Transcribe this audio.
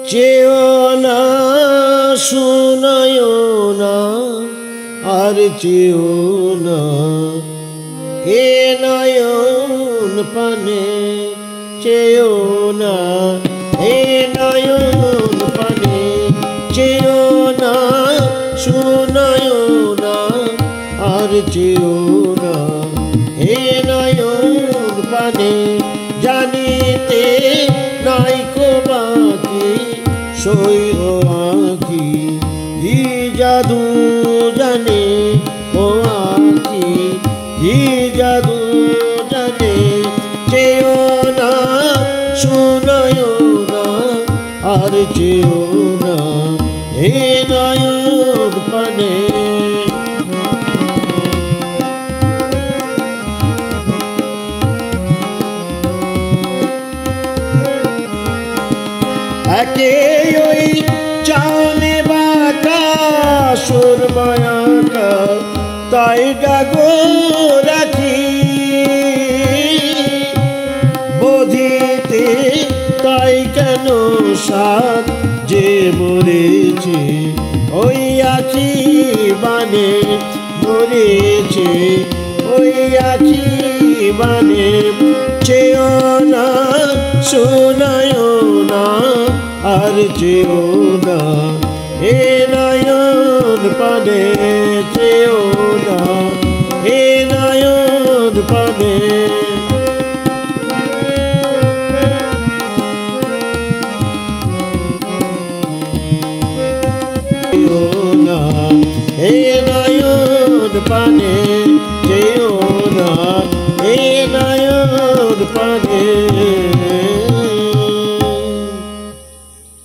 চেও না শুনায়ও না আর চেও না এ নয়ন পানে চেও না এ নয়ন পানে চেও না শুনায়ও না আর চেও না এ নয়ন পানে জানিতে নাইকো বাকি সইও আঁকি ই জাদু জানে ও আঁকি ই জাদু জানে চেও না শুনায়ও না আর চেও না এ নয়ন পানে একে ওই চালে বাঁকা সুরমায়াকা তাই ডাগো রাখি বোধিতে তাই কেন সাত যে মরেছে ওই আখি বানে মরেছে ওই আখি বানে চেও না শোনায়ও না আর চেও না এ নয়ন পানে চেও না এ নয়ন পানে চেও না এ নয়ন পানে চেও না এ নয়ন পানে